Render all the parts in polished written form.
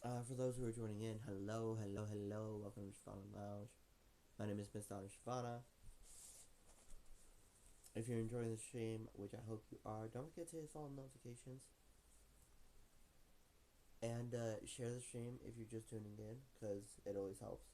For those who are joining in, hello, hello, hello. Welcome to Shivana Lounge. My name is Miss Donna Shivana. If you're enjoying the stream, which I hope you are, don't forget to hit all notifications. And share the stream if you're just tuning in, because it always helps.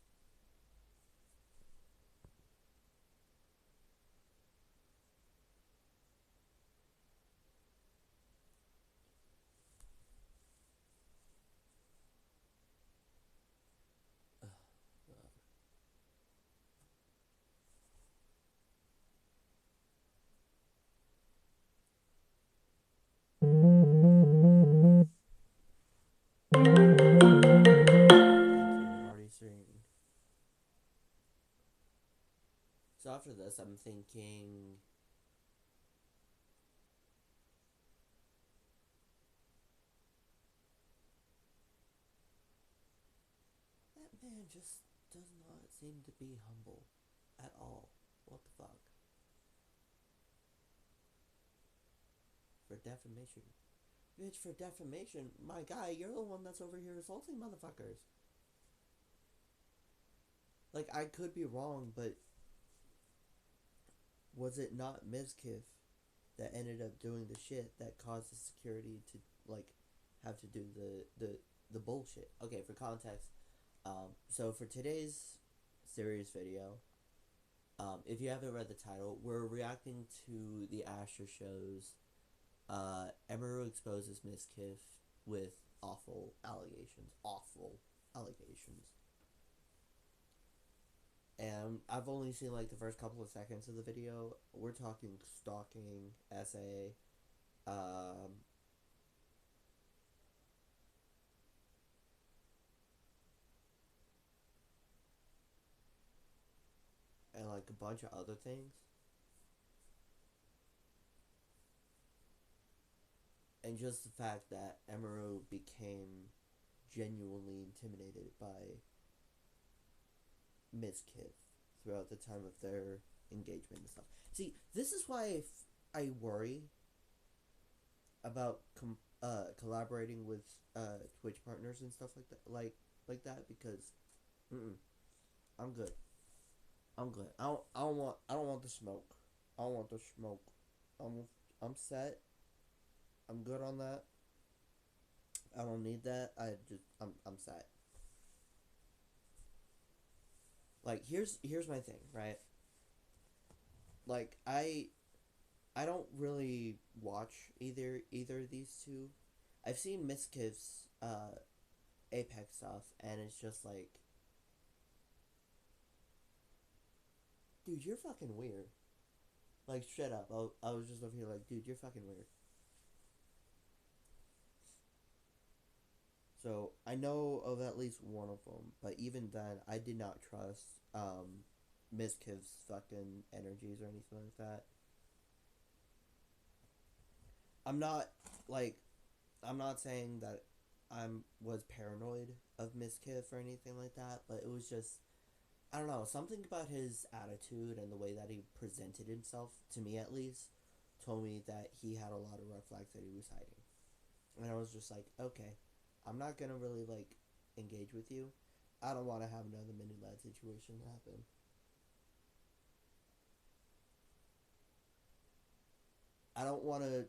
Thank you, already streaming. So after this, I'm thinking... That man just does not seem to be humble at all. What the fuck? For defamation. Bitch, for defamation? My guy, you're the one that's over here assaulting motherfuckers. Like, I could be wrong, but was it not Mizkif that ended up doing the shit that caused the security to, like, have to do the bullshit? Okay, for context, so for today's series video, if you haven't read the title, we're reacting to the Asher show's Emiru Exposes Mizkif with awful allegations. Awful allegations. And I've only seen like the first couple of seconds of the video. We're talking stalking, essay, um, and like a bunch of other things. And just the fact that Emiru became genuinely intimidated by Mizkif throughout the time of their engagement and stuff. See, this is why I worry about collaborating with Twitch partners and stuff like that, like that, because I'm good. I'm good. I don't want the smoke. I don't want the smoke. I'm I'm set. I'm good on that. I don't need that. I'm set. Like here's my thing, right? Like I don't really watch either of these two. I've seen Miskif's Apex stuff, and it's just like, dude, you're fucking weird. Like, shut up. I was just over here like, dude, you're fucking weird. So I know of at least one of them, but even then, I did not trust Mizkiv's fucking energies or anything like that. I'm not like I'm not saying that I'm was paranoid of Mizkiv or anything like that, but it was just, I don't know, something about his attitude and the way that he presented himself, to me at least, told me that he had a lot of red flags that he was hiding. And I was just like, okay, I'm not gonna really like engage with you. I don't want to have another mini lad situation happen. I don't want to.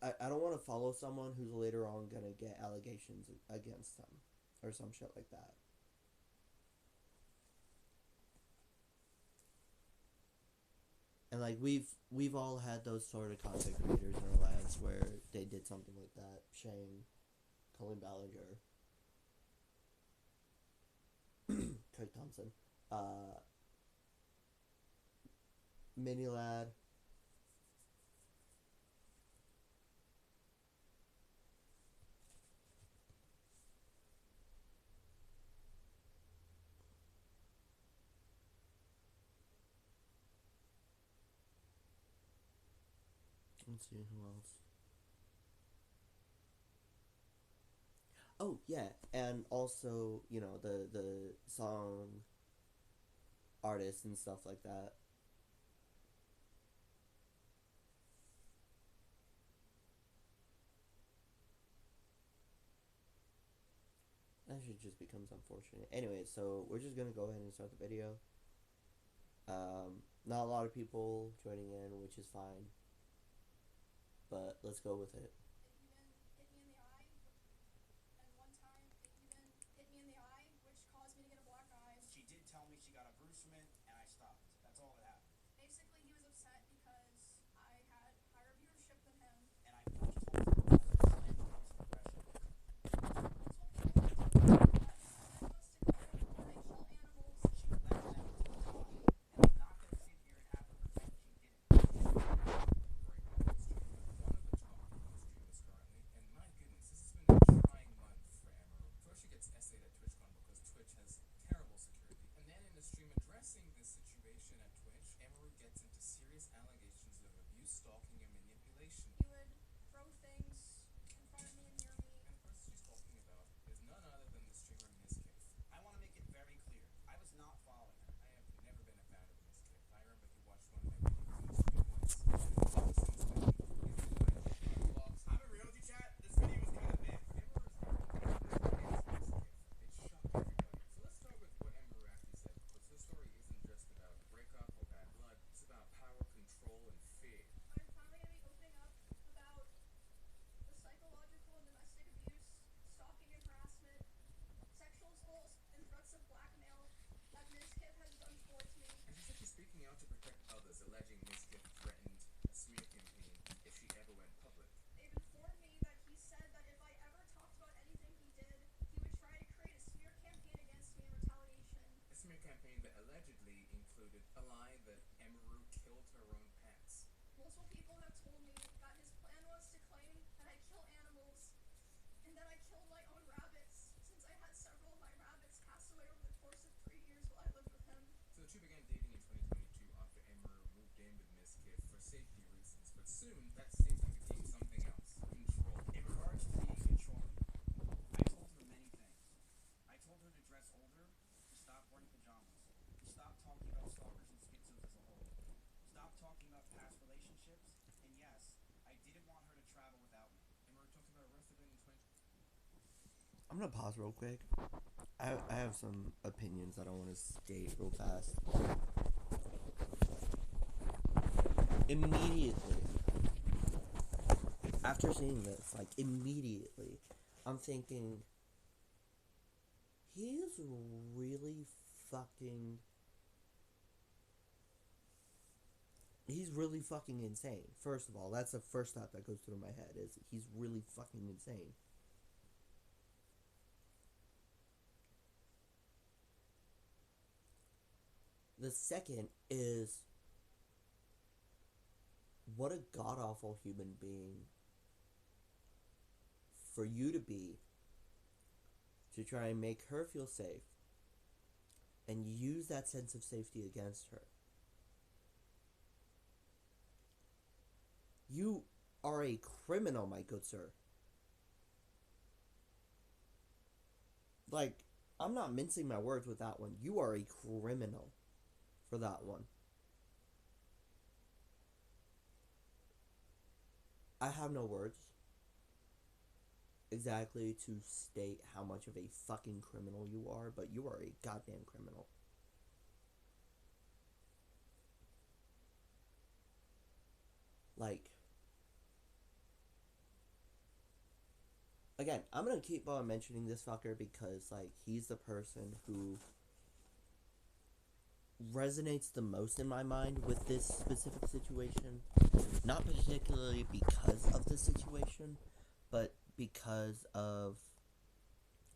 I don't want to follow someone who's later on gonna get allegations against them, or some shit like that. And like we've all had those sort of content creators in our lives where they did something like that. Shane, Colin Ballinger, Craig Thompson, uh, Mini Lad. Let's see who else. Oh yeah, and also the song artists and stuff like that. that shit just becomes unfortunate. Anyway, so we're just gonna go ahead and start the video. Not a lot of people joining in, which is fine. But let's go with it. It even hit me in the eye, and one time it even hit me in the eye, which caused me to get a black eye. She did tell me she got a bruise from it, and I stopped. That's all that happened. Basically, he was upset because I had higher viewership than him. And I told her that was slanderous aggression. Multiple people have told me that my plan was to claim that I kill animals. She led them to die, and I'm not going to sit here and have her pretend she didn't. One of the top streamers currently, and my goodness, this has been a trying month for Emiru. First she gets essayed at TwitchCon because Twitch has terrible security, and then in the stream addressing this situation at Twitch, Emiru gets into serious allegations of abuse, stalking, and manipulation. He would throw things in front of me and near me. And the person she's talking about is none other than the streamer Mizkif. I want to make it very clear. I was not following her. I have never been a fan of Mizkif. I remember he watched one of my videos on stream once, and ever since then, he's been like vlogs. I'm in reality chat. This video was kind of big. It shocked everybody. So let's start with what Emiru actually said, because his story isn't just about breakup or bad blood. It's about power, control, and fear. I'm finally going to be opening up about the psychological and domestic abuse, stalking and harassment, sexual assaults, and threats of blackmail that Mizkif has done towards me. And she said she's speaking out to protect others, alleging Mizkif threatened a smear campaign if she ever went public. They've informed me that he said that if I ever talked about anything he did, he would try to create a smear campaign against me in retaliation. A smear campaign that allegedly included a lie that Emiru killed her own pets. Multiple people have told me that his plan was to claim that I kill animals and that I killed my own rabbits, since I had several of my rabbits pass away over the course of 3 years while I lived with him. So the two began dating in 2022 after Emiru moved in with Mizkif for safety reasons. But soon, that safety became something else. Control. In regards to being controlling, I told her many things. I told her to dress older, to stop wearing pajamas, to stop talking about stalkers and schizos as a whole, stop talking about past relationships, and yes, I didn't want her to travel without me. Emiru talked about arrested in 20... I'm gonna pause real quick. I have some opinions that I want to state real fast. Immediately, after seeing this, like immediately, I'm thinking, he is really fucking. He's really fucking insane. First of all, that's the first thought that goes through my head, is he's really fucking insane. The second is, what a god-awful human being for you to be, to try and make her feel safe and use that sense of safety against her. You are a criminal, my good sir. Like, I'm not mincing my words with that one. You are a criminal for that one. I have no words exactly to state how much of a fucking criminal you are, but you are a goddamn criminal. Like, again, I'm gonna keep on mentioning this fucker because, like, he's the person who resonates the most in my mind with this specific situation. Not particularly because of the situation, but because of,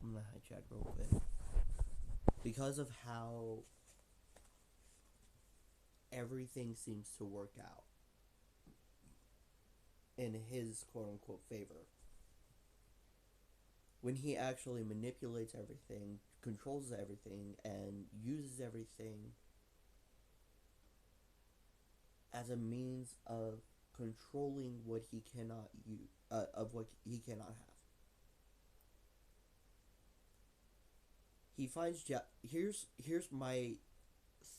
I'm gonna hijack real quick, because of how everything seems to work out in his quote-unquote favor. When he actually manipulates everything, controls everything, and uses everything as a means of controlling what he cannot use, of what he cannot have. He finds here's my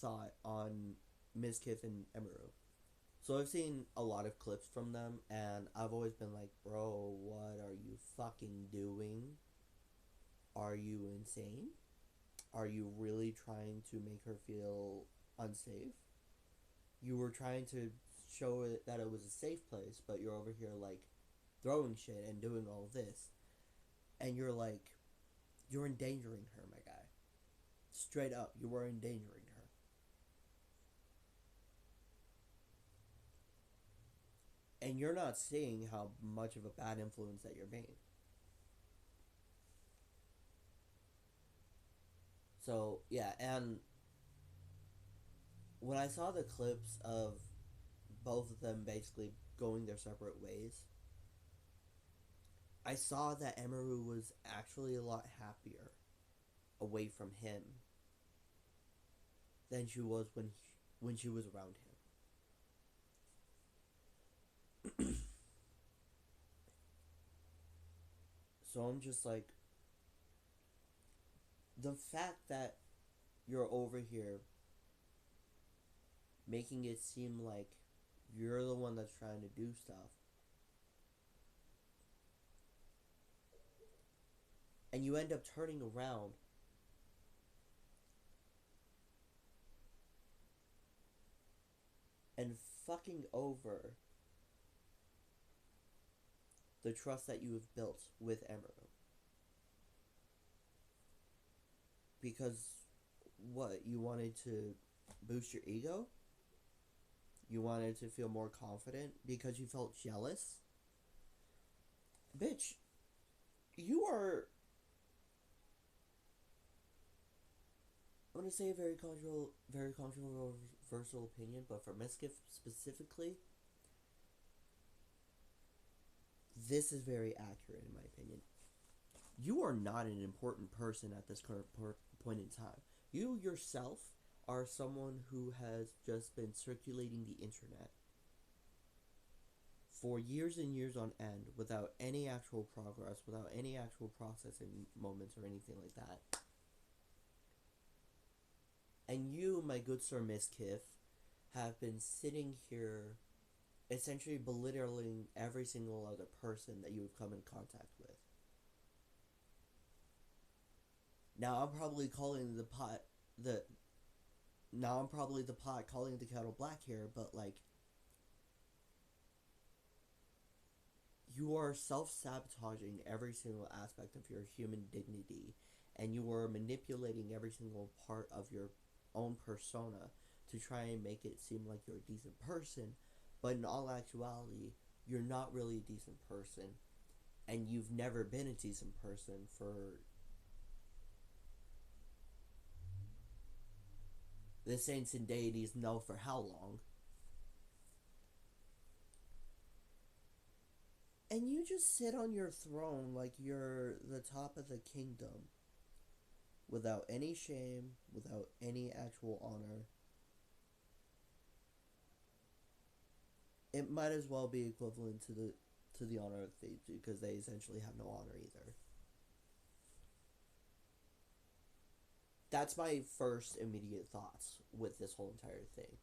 thought on Mizkif and Emiru. So I've seen a lot of clips from them, and I've always been like, bro, what are you fucking doing? Are you insane? Are you really trying to make her feel unsafe? You were trying to show it that it was a safe place, but you're over here like throwing shit and doing all of this. And you're like, you're endangering her, my guy. Straight up, you were endangering her. And you're not seeing how much of a bad influence that you're being. So, yeah, and when I saw the clips of both of them basically going their separate ways, I saw that Emiru was actually a lot happier away from him than she was when she was around him. So I'm just like, the fact that you're over here making it seem like you're the one that's trying to do stuff, and you end up turning around and fucking over the trust that you have built with Emiru. Because what, you wanted to boost your ego? You wanted to feel more confident because you felt jealous? Bitch, you are, I'm gonna say a very controversial opinion, but for Mizkif specifically, this is very accurate in my opinion. You are not an important person at this current point in time. You yourself are someone who has just been circulating the internet for years and years on end without any actual progress, without any actual processing moments or anything like that. And you, my good sir Mizkif, have been sitting here essentially belittling every single other person that you have come in contact with. Now I'm probably calling the pot the now I'm probably the pot calling the kettle black here, but like, you are self-sabotaging every single aspect of your human dignity, and you are manipulating every single part of your own persona to try and make it seem like you're a decent person, but in all actuality, you're not really a decent person, and you've never been a decent person for the saints and deities know for how long. And you just sit on your throne like you're the top of the kingdom without any shame, without any actual honor. It might as well be equivalent to the honor of thieves, because they essentially have no honor either. That's my first immediate thoughts with this whole entire thing.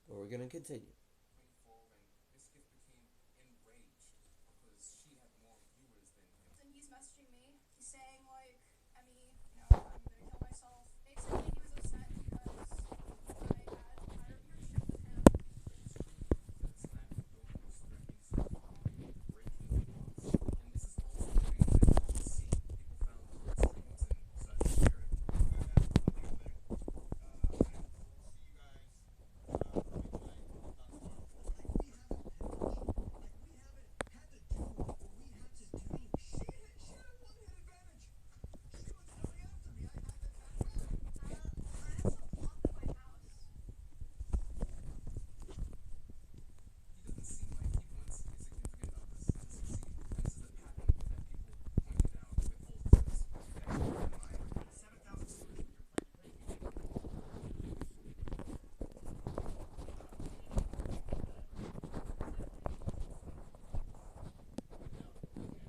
But we're gonna continue. Going forward, when Miskif became enraged because she had more viewers than him. And he's messaging me. He's saying like, Emmy, I'm gonna kill myself. Basically, he was upset because I had a higher viewership than him. It's true that Snap Dope was threatening self-harm, breaking laws, and this is also the way that people see people found Twitch streams and such weird. He doesn't seem like he wants his significant others to succeed, and this is a pattern that people pointed out with all clips that keep in mind. 7,000 viewers when you're playing video.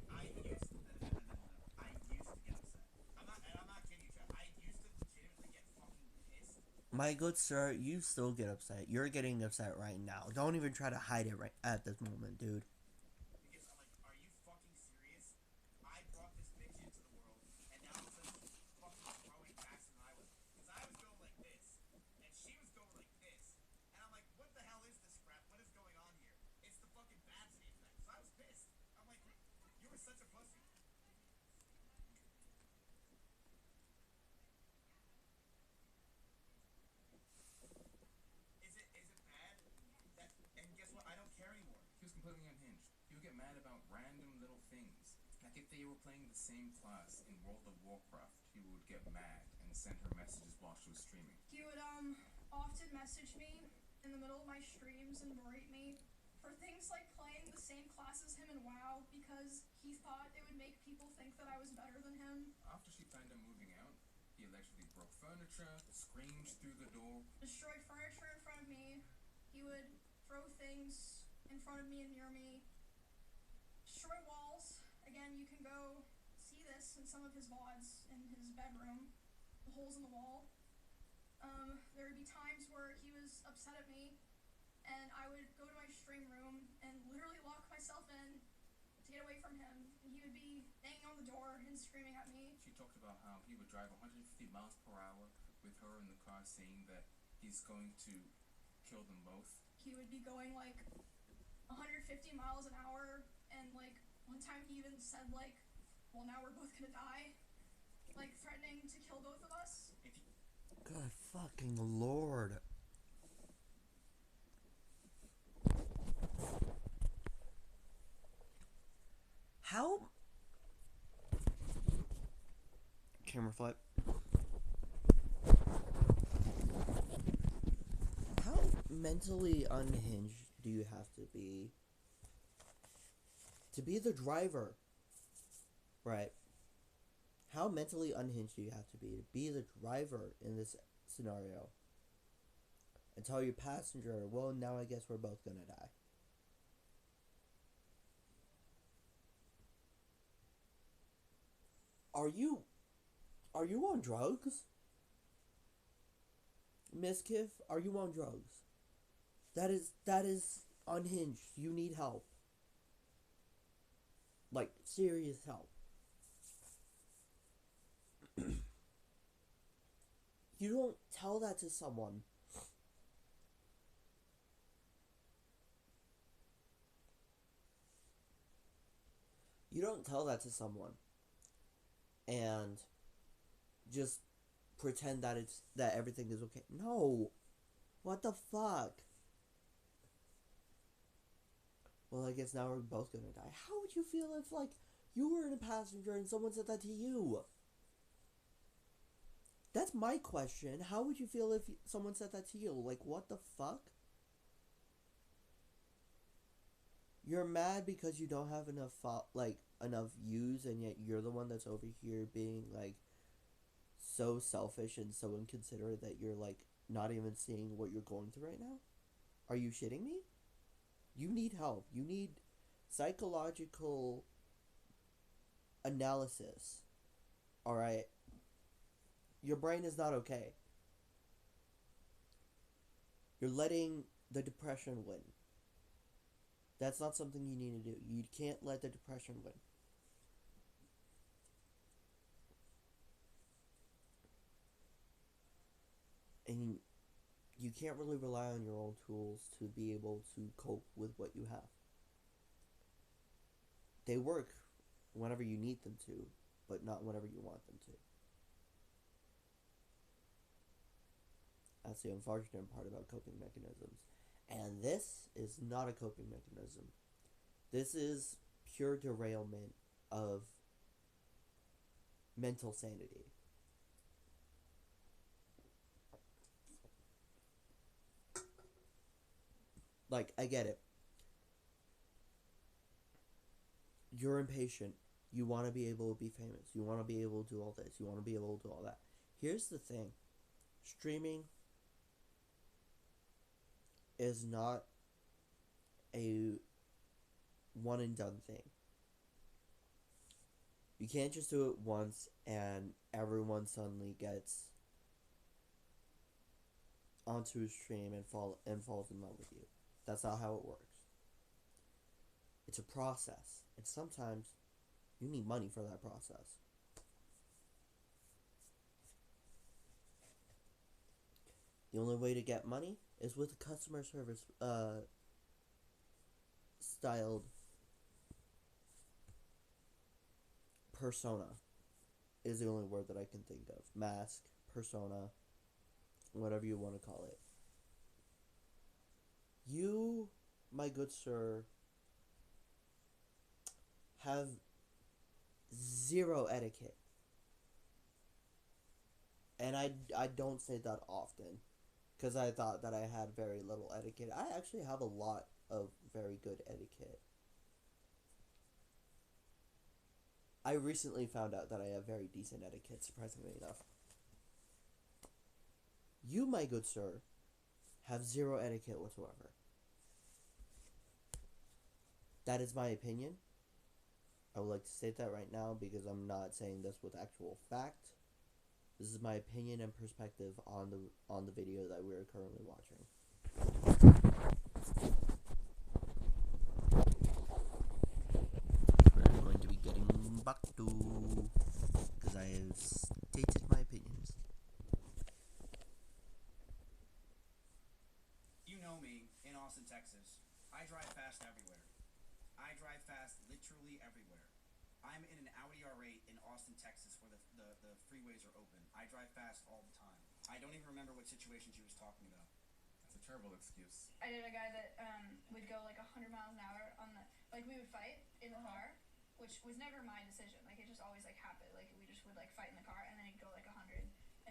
I used to, no. I used to get upset. I'm not kidding you, Chad. I used to legitimately get fucking pissed. My good sir, you still get upset. You're getting upset right now. Don't even try to hide it right at this moment, dude. Because I'm like, are you fucking serious? mad about random little things. Like if they were playing the same class in World of Warcraft, he would get mad and send her messages while she was streaming. He would often message me in the middle of my streams and berate me for things like playing the same class as him in WoW because he thought it would make people think that I was better than him. After she planned on moving out, he allegedly broke furniture, screamed through the door, Destroyed furniture in front of me. He would throw things in front of me and near me. Destroy walls. Again, you can go see this in some of his VODs in his bedroom. The holes in the wall. There would be times where he was upset at me and I would go to my stream room and literally lock myself in to get away from him. And he would be banging on the door and screaming at me. She talked about how he would drive 150 miles per hour with her in the car, saying that he's going to kill them both. He would be going like 150 miles an hour, and like one time he even said like, well, now we're both gonna die, like threatening to kill both of us. If you, Good fucking lord. How? Camera flip. How mentally unhinged do you have to be the driver? Right. How mentally unhinged do you have to be the driver in this scenario? And tell your passenger, well, now I guess we're both gonna die. Are you on drugs? Mizkif, are you on drugs? That is unhinged. You need help. Like, serious help. You don't tell that to someone. You don't tell that to someone and just pretend that everything is okay. No. What the fuck? Well, I guess now we're both gonna die. How would you feel if, like, you were in a passenger and someone said that to you? That's my question. How would you feel if someone said that to you? Like, what the fuck? You're mad because you don't have enough enough views, and yet you're the one that's over here being like so selfish and so inconsiderate that you're like not even seeing what you're going through right now? Are you shitting me? You need help. You need psychological analysis. Alright? Your brain is not okay. You're letting the depression win. That's not something you need to do. You can't let the depression win. And you can't really rely on your own tools to be able to cope with what you have. They work whenever you need them to, but not whenever you want them to. That's the unfortunate part about coping mechanisms. And this is not a coping mechanism. This is pure derailment of mental sanity. Like, I get it. You're impatient. You want to be able to be famous. You want to be able to do all this. You want to be able to do all that. Here's the thing. Streaming is not a one and done thing. You can't just do it once and everyone suddenly gets onto a stream and falls in love with you. That's not how it works. It's a process, and sometimes you need money for that process. The only way to get money is with a customer service styled persona is the only word that I can think of. Mask, persona, whatever you want to call it. You, my good sir, have zero etiquette. And I don't say that often because I thought that I had very little etiquette. I actually have a lot of very good etiquette. I recently found out that I have very decent etiquette, surprisingly enough. You, my good sir, have zero etiquette whatsoever. That is my opinion. I would like to state that right now because I'm not saying this with actual fact. This is my opinion and perspective on the video that we are currently watching. We're going to be getting back to because I have stated my opinions. You know me in Austin, Texas. I drive fast everywhere. I drive fast literally everywhere. I'm in an Audi R8 in Austin, Texas, where the freeways are open. I drive fast all the time. I don't even remember what situation she was talking about. That's a terrible excuse. I did a guy that would go like 100 miles an hour on the, like we would fight in the car, which was never my decision. Like it just always like happened. Like we just would like fight in the car, and then he'd go like 100,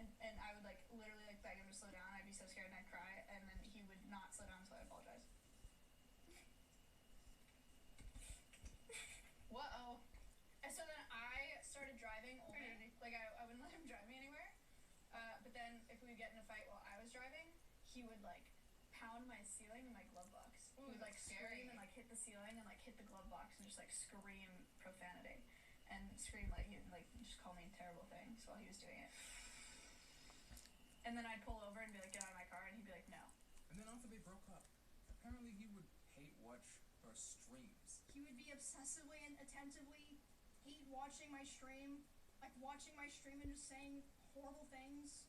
and I would like literally like beg him to slow down. I'd be so scared and I'd cry, and then he would not slow down, so I apologize. Whoa. And so then I started driving only. Like I wouldn't let him drive me anywhere. But then if we would get in a fight while I was driving, he would like pound my ceiling in my glove box. He would like scream and like hit the ceiling and like hit the glove box and just like scream profanity and scream like he'd like just call me terrible things while he was doing it. And then I'd pull over and be like, get out of my car, and he'd be like, no. And then after they broke up, apparently he would hate watch her streams. He would be obsessively and attentively hate watching my stream, like watching my stream and just saying horrible things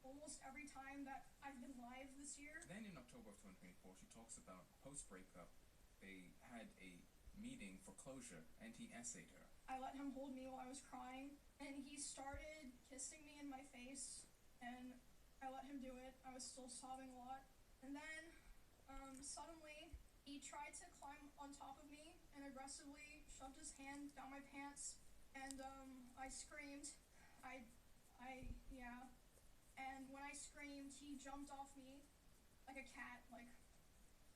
almost every time that I've been live this year. Then in October of 2024, she talks about post-breakup, they had a meeting for closure, and he essayed her. I let him hold me while I was crying, and he started kissing me in my face, and I let him do it. I was still sobbing a lot. And then, suddenly, he tried to climb on top of me and aggressively shoved his hand down my pants, and, I screamed. Yeah. And when I screamed, he jumped off me like a cat, like.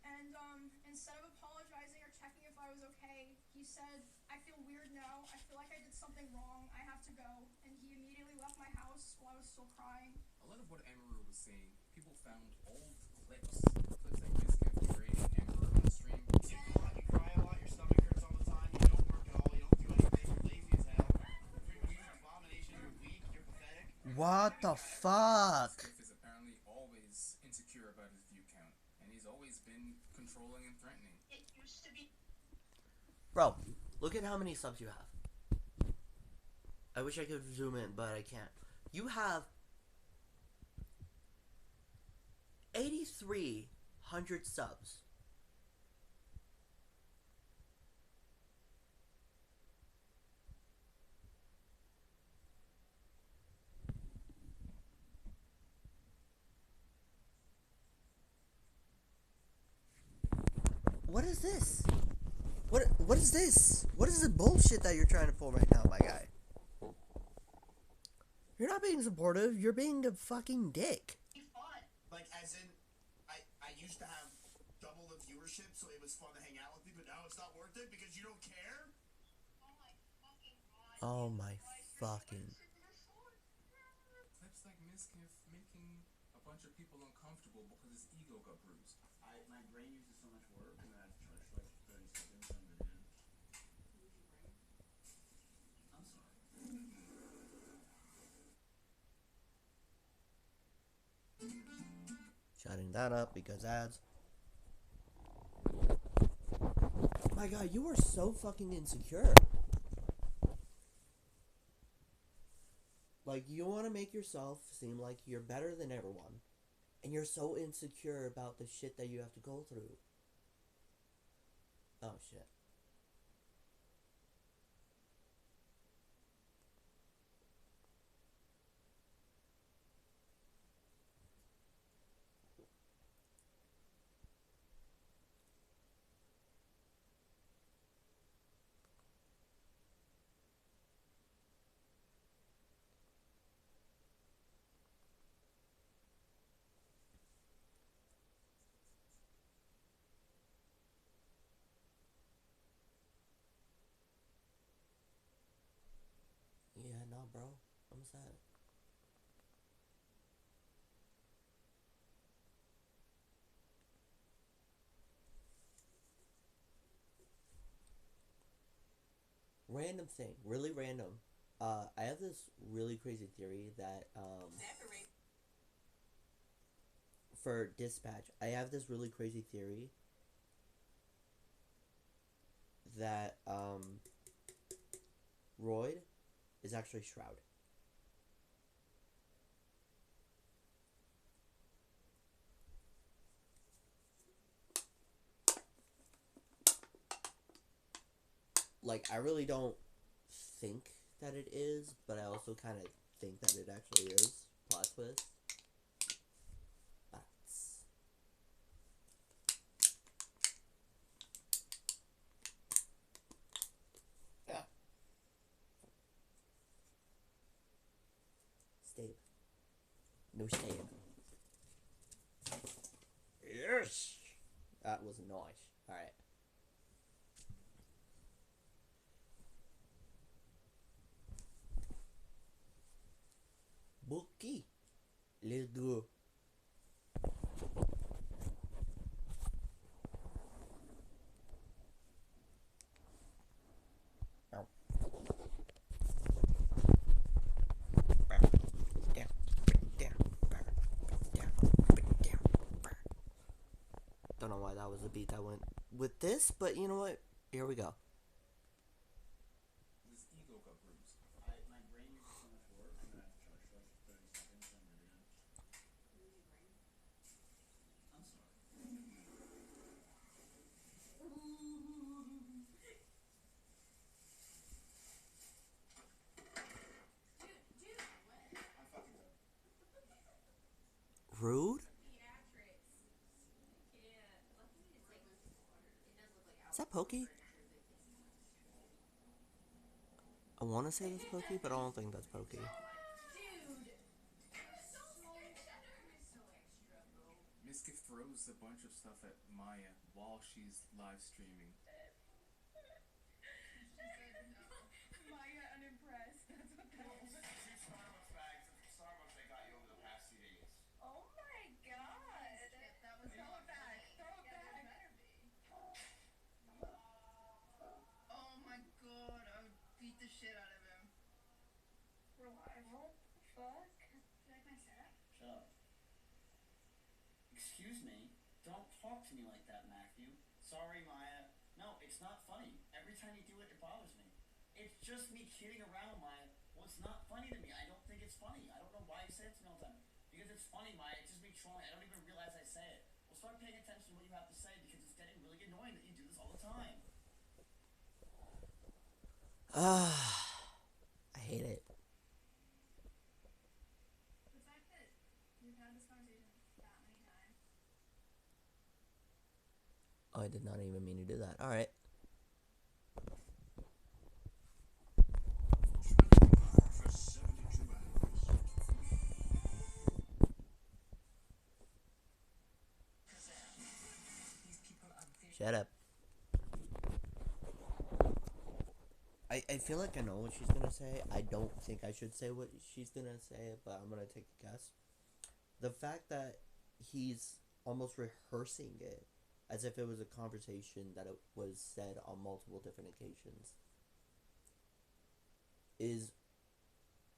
And, instead of apologizing or checking if I was okay, he said, I feel weird now. I feel like I did something wrong. I have to go. And he immediately left my house while I was still crying. A lot of what Emiru was saying, people found old clips like Mizkif berating Emiru on the stream. You sing a lot, you cry a lot, your stomach hurts all the time, you don't work at all, you don't do anything, you're lazy as hell. You're an abomination, you're weak, you're pathetic. What the fuck? Mizkif is apparently always insecure about his view count, and he's always been controlling and threatening. It used to be. Bro, look at how many subs you have. I wish I could zoom in, but I can't. You have 8,300 subs. What is this? What is this? What is the bullshit that you're trying to pull right now, my guy? You're not being supportive. You're being a fucking dick. Fun. Like, as in, I used to have double the viewership, so it was fun to hang out with me, but now it's not worth it because you don't care? Oh my fucking god. Oh my fucking. Clips like Mizkif making a bunch of people uncomfortable because his ego got bruised. My brain uses so much work, and then I have to charge for like 30 seconds on video. I'm sorry. Shutting that up because ads. My god, you are so fucking insecure. Like, you want to make yourself seem like you're better than everyone. And you're so insecure about the shit that you have to go through. Oh, shit. I'm sad. Random thing, really random. I have this really crazy theory that for dispatch, I have this really crazy theory that Royd is actually Shroud. Like, I really don't think that it is, but I also kind of think that it actually is. Plot twist. That's... Yeah. Stave. No stave. Yes! That was nice. Alright. Bookie. Let's go. Don't know why that was the beat that went with this, but you know what? Here we go. His ego got bruised. My brain uses so much work. I'm gonna have to charge for like 30 seconds and I'm ready again. I'm sorry. Dude, what? I'm fucking done. Rude? Theatrics. I can't. Luckily, it's like, it does look like Is that Pokey? I want to say that's Pokey, but I don't think that's Pokey. Dude! You're so extra, bro. Mizkif throws a bunch of stuff at Maya while she's live streaming. She said no. Maya unimpressed. That's what that was. 2 Starbucks bags at Starbucks I got you over the past 2 days. Oh my god. That was throw it back. Throw it back. Better be. Oh my god, I would beat the shit out of him. We're live. What the fuck? Do you like my setup? Shut up. Excuse me. Don't talk to me like that, Matthew. Sorry, Maya. No, it's not funny. Every time you do it, it bothers me. It's just me kidding around, Maya. Well, it's not funny to me. I don't think it's funny. I don't know why you say it to me all the time. Because it's funny, Maya. It's just me trolling. I don't even realize I say it. Well, start paying attention to what you have to say because it's getting really annoying that you do this all the time. I hate it. The fact that we've had this conversation that many times. Oh, I did not even mean to do that. Alright. For 72 hours. Shut up. I feel like I know what she's gonna say. I don't think I should say what she's gonna say, but I'm gonna take a guess. The fact that he's almost rehearsing it as if it was a conversation that it was said on multiple different occasions is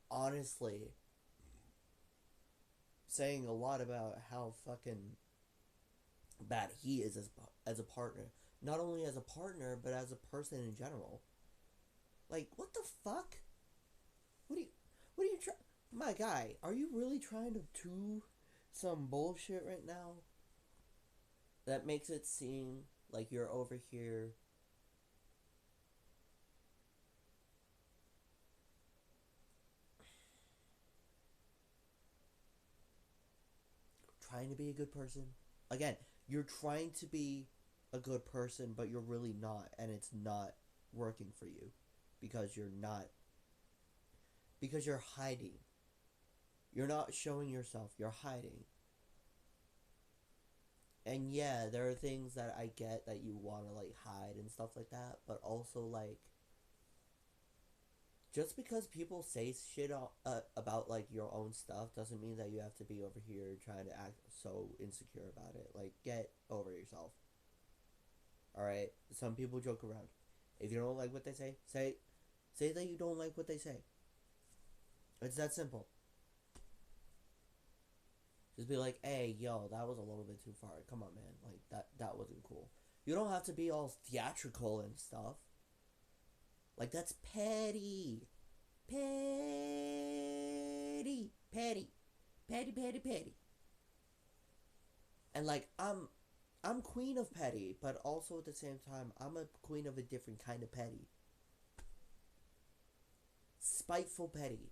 honestly saying a lot about how fucking bad he is as a partner. Not only as a partner, but as a person in general. Like, what the fuck? What are you trying? My guy, are you really trying to do some bullshit right now? That makes it seem like you're over here trying to be a good person. Again, you're trying to be a good person, but you're really not, and it's not working for you because you're not. Because you're hiding. You're not showing yourself, you're hiding. And yeah, there are things that I get that you want to like hide and stuff like that, but also like just because people say shit about like your own stuff doesn't mean that you have to be over here trying to act so insecure about it. Like, get over yourself. All right. Some people joke around. If you don't like what they say that you don't like what they say. It's that simple. Just be like, hey, yo, that was a little bit too far. Come on, man. Like, that wasn't cool. You don't have to be all theatrical and stuff. Like, that's petty. Petty. Petty. Petty, petty, petty. And, like, I'm queen of petty, but also at the same time, I'm a queen of a different kind of petty. Spiteful petty.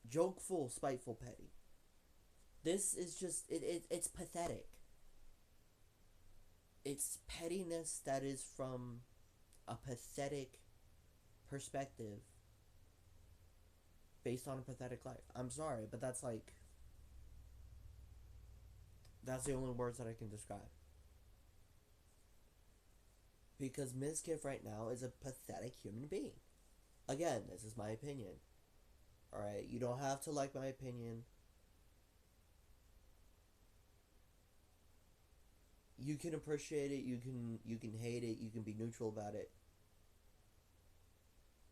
Jokeful, spiteful petty. This is just, it's pathetic. It's pettiness that is from a pathetic perspective based on a pathetic life. I'm sorry, but that's like, that's the only words that I can describe. Because Mizkif right now is a pathetic human being. Again, this is my opinion. Alright, you don't have to like my opinion. You can appreciate it, you can hate it, you can be neutral about it.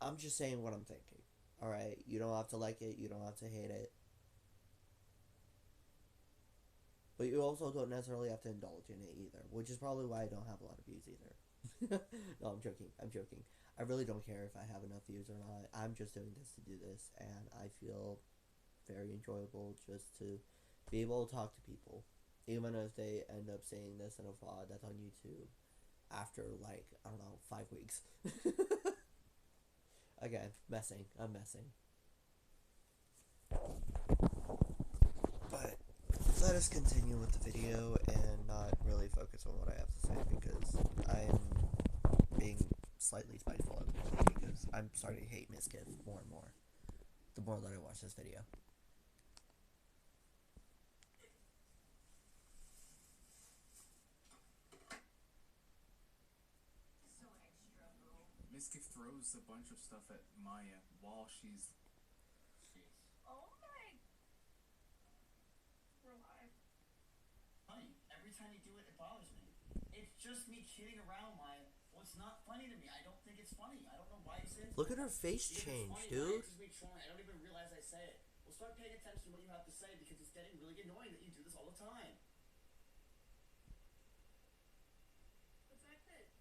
I'm just saying what I'm thinking. Alright, you don't have to like it, you don't have to hate it. But you also don't necessarily have to indulge in it either, which is probably why I don't have a lot of views either. No, I'm joking. I really don't care if I have enough views or not. I'm just doing this to do this, and I feel very enjoyable just to be able to talk to people. Even if they end up saying this in a VOD that's on YouTube after, like, I don't know, 5 weeks. Again, messing. I'm messing. But let us continue with the video and not really focus on what I have to say because I'm being slightly spiteful at the moment because I'm starting to hate Mizkif more and more the more that I watch this video. Mizkif throws a bunch of stuff at Maya while she's... Oh my. We're live. Funny. Every time you do it, it bothers me. It's just me kidding around, Maya. Well, it's not funny to me. I don't think it's funny. I don't know why you say it. Look at her face change, dude. It's just me trolling. I don't even realize I say it. Well, start paying attention to what you have to say because it's getting really annoying that you do this all the time. The fact that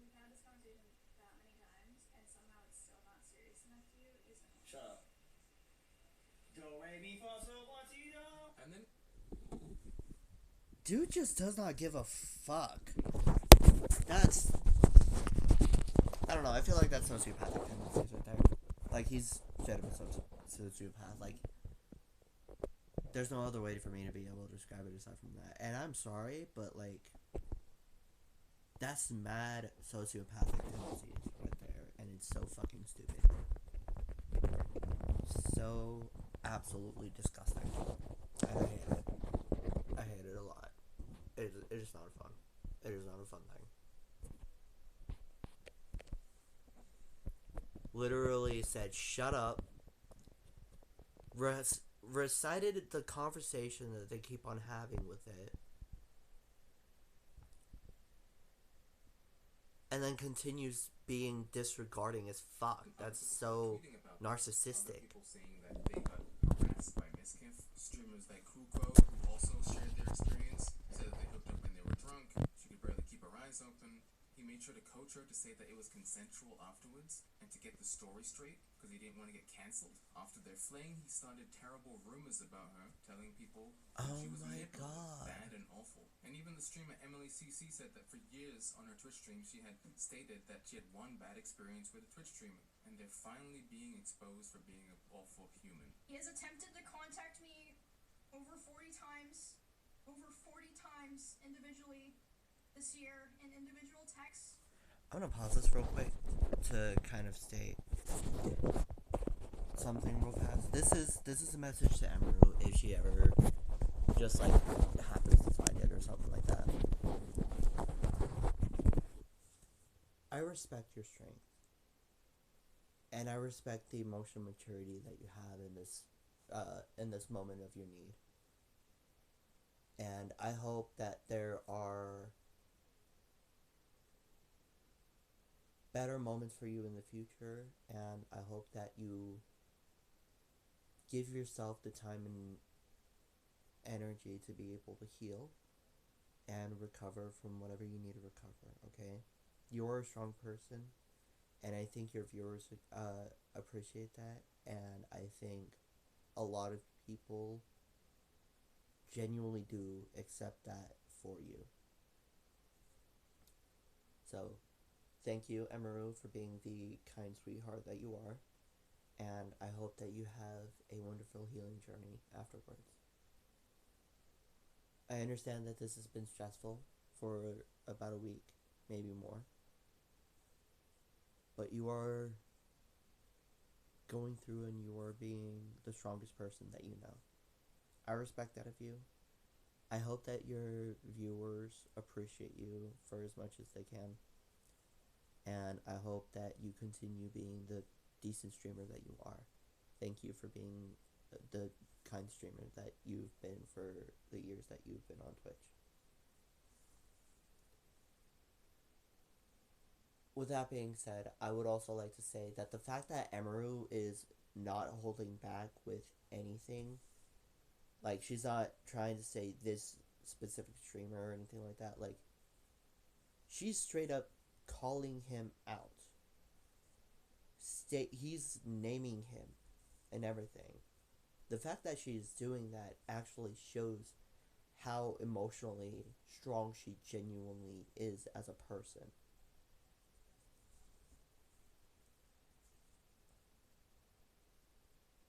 we've had this conversation that many times and somehow it's still not serious enough to you is annoying. Shut up. Do, re, mi, fa, sol, la, si, do. And then... Dude just does not give a fuck. That's... I don't know, I feel like that's sociopathic tendencies right there. Like, he's straight up a sociopath. Like, there's no other way for me to be able to describe it aside from that. And I'm sorry, but, like, that's mad sociopathic tendencies right there. And it's so fucking stupid. So absolutely disgusting. And I hate it. I hate it a lot. It is not fun. It is not a fun thing. Literally said, shut up. Recited the conversation that they keep on having with it. And then continues being disregarding as fuck. That's so narcissistic. People saying that they got harassed by Mizkif. Streamers like Kuko, who also shared their experience, said that they hooked up when they were drunk. She could barely keep her eyes open. He made sure to coach her to say that it was consensual afterwards, and to get the story straight, because he didn't want to get cancelled. After their fling, he started terrible rumors about her, telling people that she was manipulative, bad, and awful. And even the streamer Emily CC said that for years on her Twitch stream, she had stated that she had one bad experience with a Twitch streamer, and they're finally being exposed for being an awful human. He has attempted to contact me over 40 times individually this year in individual texts. I'm gonna pause this real quick to kind of state something real fast. This is a message to Emiru if she ever just like happens to find it or something like that. I respect your strength. and I respect the emotional maturity that you have in this moment of your need. And I hope that there are better moments for you in the future, and I hope that you give yourself the time and energy to be able to heal and recover from whatever you need to recover, okay? You're a strong person, and I think your viewers appreciate that, and I think a lot of people genuinely do accept that for you. So, thank you, Emiru, for being the kind sweetheart that you are, and I hope that you have a wonderful healing journey afterwards. I understand that this has been stressful for about a week, maybe more, but you are going through and you are being the strongest person that you know. I respect that of you. I hope that your viewers appreciate you for as much as they can. And I hope that you continue being the decent streamer that you are. Thank you for being the kind streamer that you've been for the years that you've been on Twitch. With that being said, I would also like to say that the fact that Emiru is not holding back with anything, like she's not trying to say this specific streamer or anything like that, like she's straight up calling him out. He's naming him and everything. The fact that she's doing that actually shows how emotionally strong she genuinely is as a person.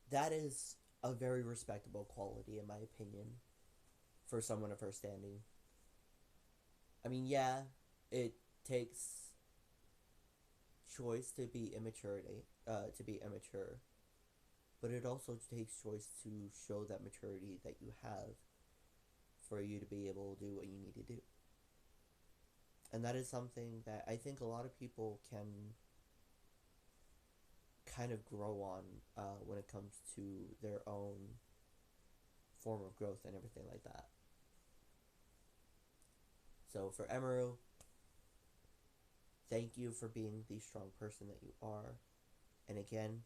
That is a very respectable quality, in my opinion, for someone of her standing. I mean, yeah, it takes choice to be immature, but it also takes choice to show that maturity that you have for you to be able to do what you need to do. And that is something that I think a lot of people can kind of grow on when it comes to their own form of growth and everything like that. So for Emiru, thank you for being the strong person that you are. And again,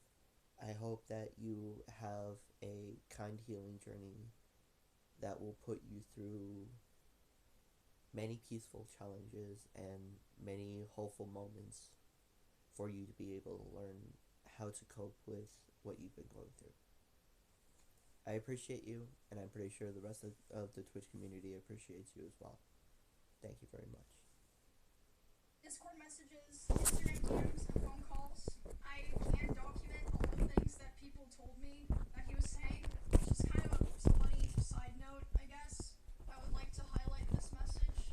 I hope that you have a kind healing journey that will put you through many peaceful challenges and many hopeful moments for you to be able to learn how to cope with what you've been going through. I appreciate you, and I'm pretty sure the rest of the Twitch community appreciates you as well. Thank you very much. Discord messages, Instagram DMs, and phone calls. I can document all the things that people told me that he was saying. Just kind of a funny side note, I guess. I would like to highlight this message.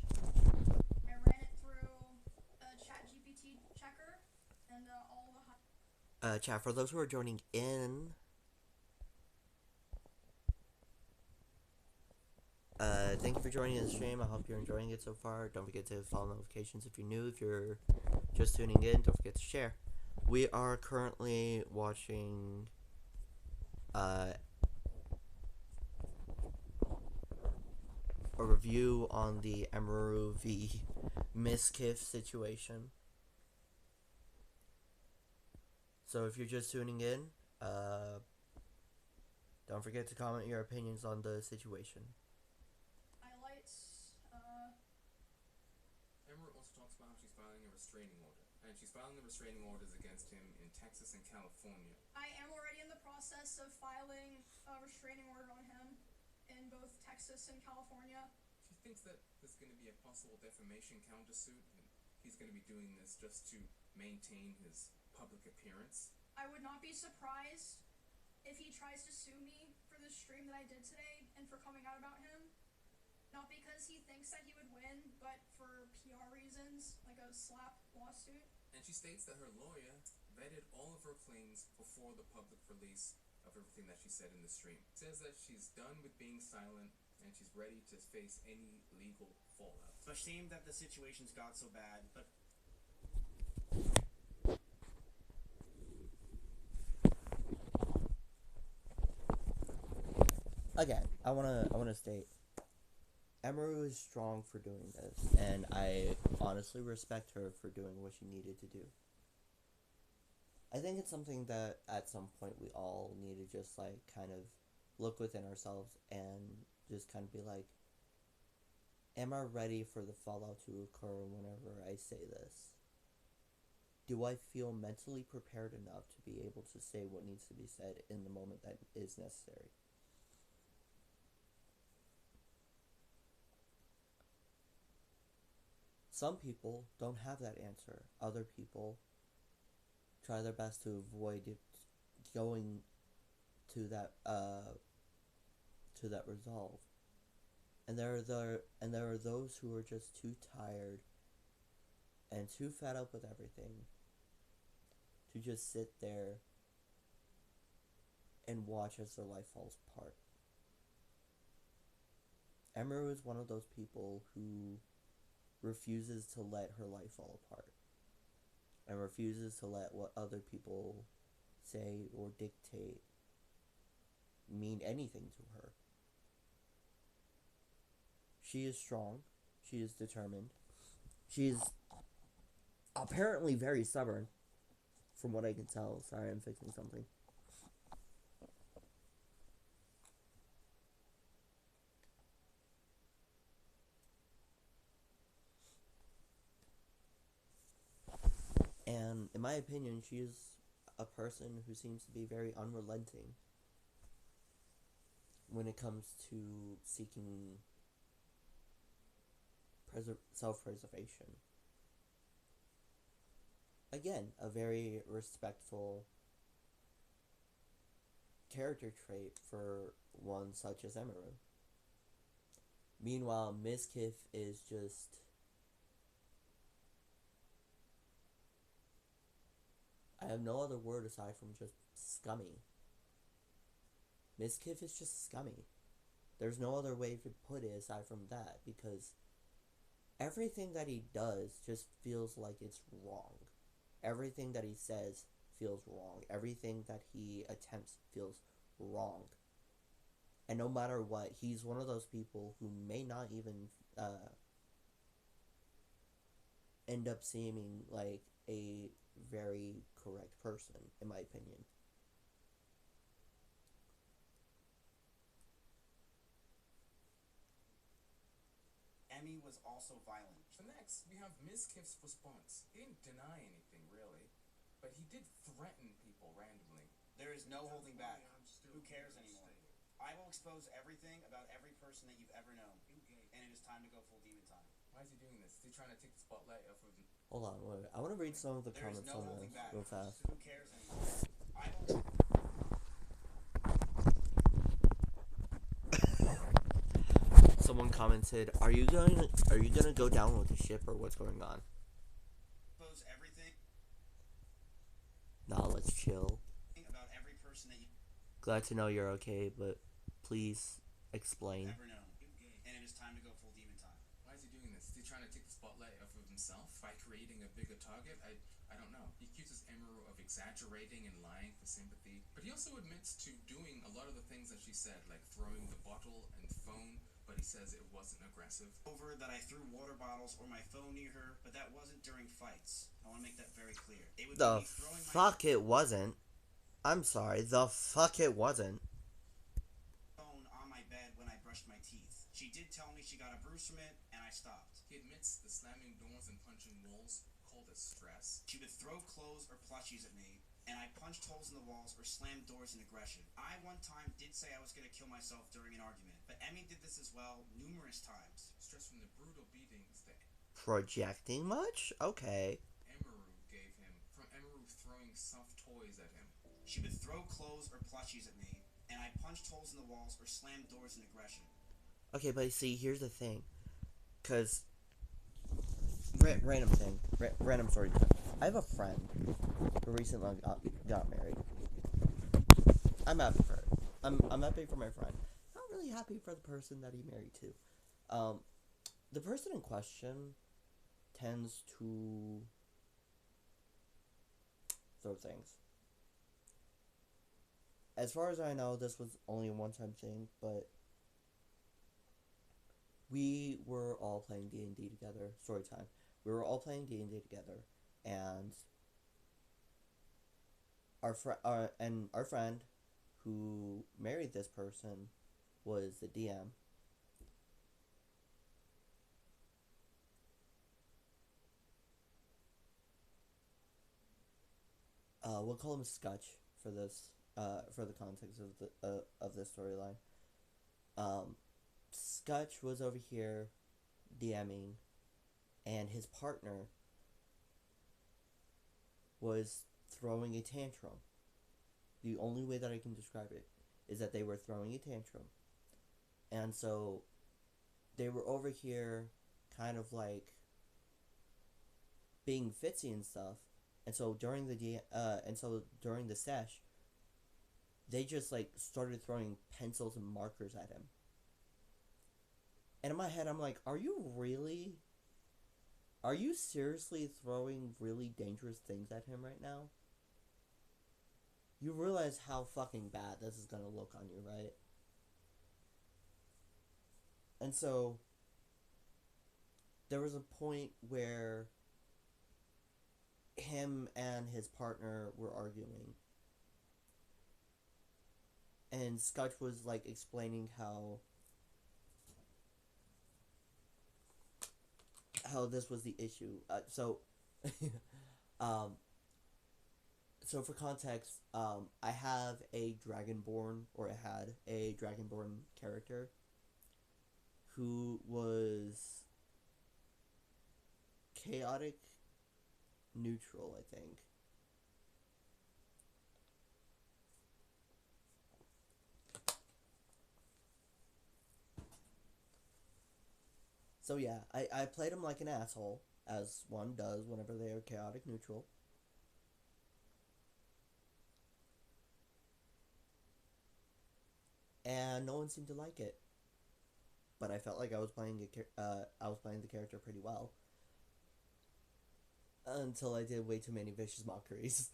I ran it through a ChatGPT checker, and all the Chat, for those who are joining in, thank you for joining the stream. I hope you're enjoying it so far. Don't forget to follow notifications if you're new. If you're just tuning in, don't forget to share. We are currently watching a review on the Emiru v. Mizkif situation. So if you're just tuning in, don't forget to comment your opinions on the situation. highlights. Emiru also talks about how she's filing a restraining order, and she's filing the restraining orders against him in Texas and California. I am already in the process of filing a restraining order on him in both Texas and California. She thinks that there's going to be a possible defamation countersuit, and he's going to be doing this just to maintain his public appearance. I would not be surprised if he tries to sue me for the stream that I did today and for coming out about him. Not because he thinks that he would win, but for PR reasons, like a slap lawsuit. And she states that her lawyer vetted all of her claims before the public release of everything that she said in the stream. Says that she's done with being silent and she's ready to face any legal fallout. It's a shame that the situation's got so bad, but again, I wanna state, Emiru is strong for doing this, and I honestly respect her for doing what she needed to do. I think it's something that at some point we all need to just like kind of look within ourselves and just kind of be like, am I ready for the fallout to occur whenever I say this? Do I feel mentally prepared enough to be able to say what needs to be said in the moment that is necessary? Some people don't have that answer. Other people try their best to avoid it going to that resolve. And there are those who are just too tired and too fed up with everything to just sit there and watch as their life falls apart. Emiru is one of those people who refuses to let her life fall apart and refuses to let what other people say or dictate mean anything to her. She is strong. She is determined. She is apparently very stubborn, from what I can tell. Sorry, I'm fixing something. And in my opinion, she is a person who seems to be very unrelenting when it comes to seeking self-preservation. Again, a very respectful character trait for one such as Emiru. Meanwhile, Mizkif is just... I have no other word aside from just scummy. Mizkif is just scummy. There's no other way to put it aside from that, because everything that he does just feels like it's wrong. Everything that he says feels wrong. Everything that he attempts feels wrong. And no matter what, he's one of those people who may not even end up seeming like a very correct person, in my opinion. Emmy was also violent. So next, we have Mizkif's response. He didn't deny anything, really, but he did threaten people randomly. There is no holding back. Who cares anymore? I will expose everything about every person that you've ever known, and it is time to go full demon time. Why is he doing this? Is he trying to take the spotlight off of... Hold on, wait. I want to read some of the There is comments no on holding this back. real fast. Who cares anymore? I will... Someone commented, "Are you gonna go down with the ship, or what's going on?" expose everything Nah, let's chill. about every person that you've Glad to know you're okay, but please explain. ever known, and it is time to go full demon time. Why is he doing this? Is he trying to take the spotlight off of himself by creating a bigger target? I don't know. He accuses Emiru of exaggerating and lying for sympathy, but he also admits to doing a lot of the things that she said, like throwing the bottle and phone, but he says it wasn't aggressive. Over that I threw water bottles or my phone near her, but that wasn't during fights. I want to make that very clear. It would The be me throwing fuck it wasn't. I'm sorry, the fuck it wasn't. my phone on my bed when I brushed my teeth. She did tell me she got a bruise from it, and I stopped. He admits the slamming doors and punching walls, called as stress. She would throw clothes or plushies at me, and I punched holes in the walls or slammed doors in aggression. I one time did say I was going to kill myself during an argument, but Emmy did this as well numerous times. Stress from the brutal beatings that Projecting much? Okay. Emiru gave him, from Emiru throwing soft toys at him. She would throw clothes or plushies at me, and I punched holes in the walls or slammed doors in aggression. Okay, but see, here's the thing. Because... random thing. Random story time. I have a friend who recently got married. I'm happy for her. I'm happy for my friend. Not really happy for the person that he married to. The person in question tends to throw things. as far as I know, this was only a one-time thing, but we were all playing D&D together. Story time. We were all playing D&D together, and our friend who married this person was the DM. We'll call him Scutch for this. For the context of this storyline. Scutch was over here DMing, and his partner was throwing a tantrum. The only way that I can describe it is that they were throwing a tantrum. And so they were over here kind of like being fitsy and stuff. And so during the sesh, they just like started throwing pencils and markers at him. And in my head I'm like, are you seriously throwing really dangerous things at him right now? You realize how fucking bad this is gonna look on you, right? And so there was a point where him and his partner were arguing, and Scotch was like explaining how this was the issue. Um, so for context, I have a Dragonborn, or I had a Dragonborn character who was chaotic neutral, I think. So yeah, I played him like an asshole, as one does whenever they are chaotic neutral. And no one seemed to like it. But I felt like I was playing the character pretty well. Until I did way too many vicious mockeries.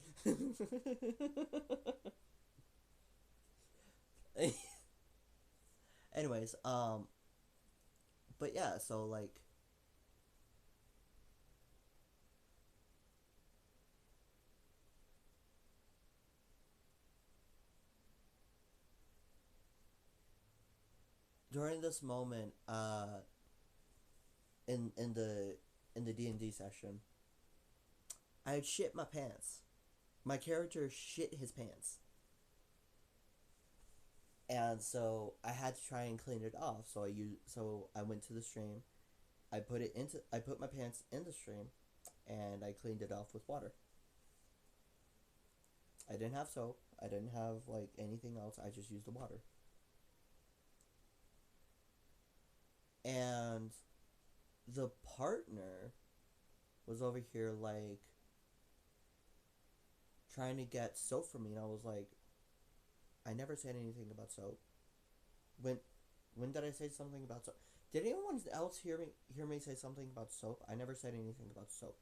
Anyways, but yeah, so like during this moment, in the D&D session, I had shit my pants. My character shit his pants. And so I had to try and clean it off. So I went to the stream. I put my pants in the stream, and I cleaned it off with water. I didn't have soap. I didn't have like anything else. I just used the water. And the partner was over here like trying to get soap from me, and I was like, I never said anything about soap. When when did I say something about soap? Did anyone else hear me say something about soap? I never said anything about soap.